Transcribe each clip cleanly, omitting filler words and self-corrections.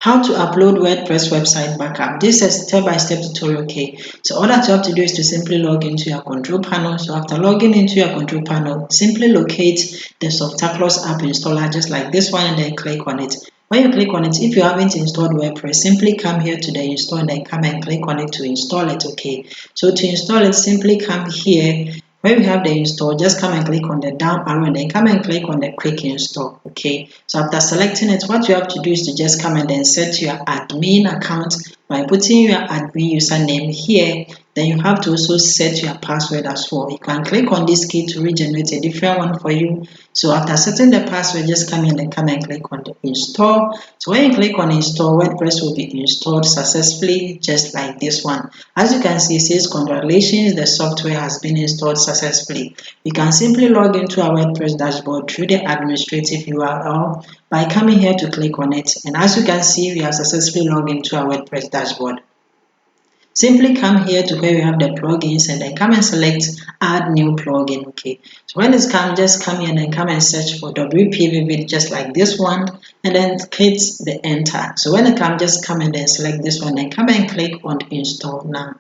How to upload WordPress website backup. This is a step-by-step tutorial, okay? So all that you have to do is to simply log into your control panel. So after logging into your control panel, simply locate the Softaculous app installer just like this one and then click on it. When you click on it, if you haven't installed WordPress, simply come here to the install and then come and click on it to install it, okay? So to install it, simply come here. When we have the install, just come and click on the down arrow and then come and click on the quick install, okay? So after selecting it, what you have to do is to just come and then set your admin account by putting your admin username here. Then you have to also set your password as well. You can click on this key to regenerate a different one for you. So after setting the password, just come in and come and click on the install. So when you click on install, WordPress will be installed successfully just like this one. As you can see, it says congratulations, the software has been installed successfully. You can simply log into our WordPress dashboard through the administrative URL by coming here to click on it. And as you can see, we have successfully logged into our WordPress dashboard. Simply come here to where you have the plugins and then come and select add new plugin, okay? So when it's come, just come here and then come and search for WPVV just like this one and then hit the enter. So when it comes, just come and then select this one and come and click on install now.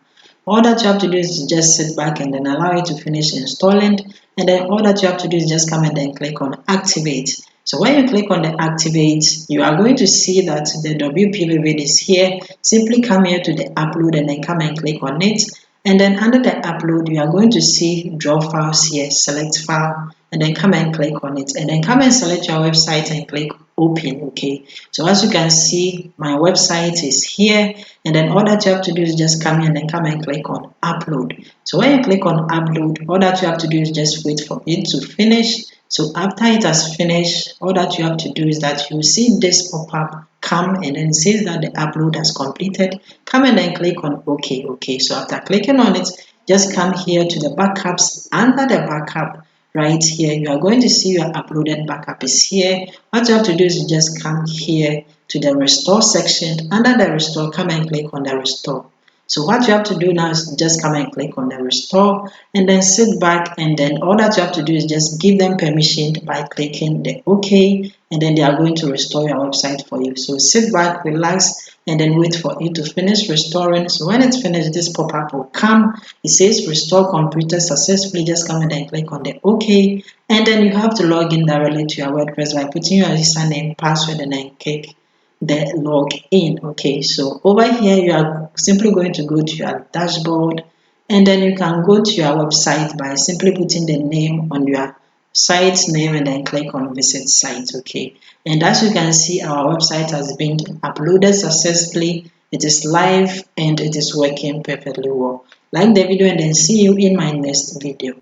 All that you have to do is just sit back and then allow it to finish installing, and then all that you have to do is just come and then click on activate. So when you click on the activate, you are going to see that the WPVV is here. Simply come here to the upload and then come and click on it. And then under the upload, you are going to see draw files here, select file, and then come and click on it. And then come and select your website and click open, okay? So as you can see, my website is here. And then all that you have to do is just come here and then come and click on upload. So when you click on upload, all that you have to do is just wait for it to finish. So after it has finished, all that you have to do is that you see this pop-up come and then it says that the upload has completed. Come and then click on OK. Okay, so after clicking on it, just come here to the backups. Under the backup right here, you are going to see your uploaded backup is here. What you have to do is just come here to the restore section. Under the restore, come and click on the restore. So what you have to do now is just come and click on the restore and then sit back, and then all that you have to do is just give them permission by clicking the OK, and then they are going to restore your website for you. So sit back, relax, and then wait for it to finish restoring. So when it's finished, this pop-up will come. It says restore computer successfully. Just come and then click on the OK, and then you have to log in directly to your WordPress by putting your username, password, and then click the log in. Okay, so over here you are simply going to go to your dashboard, and then you can go to your website by simply putting the name on your site's name and then click on visit site. Okay, and as you can see, our website has been uploaded successfully. It is live and it is working perfectly well. Like the video and then see you in my next video.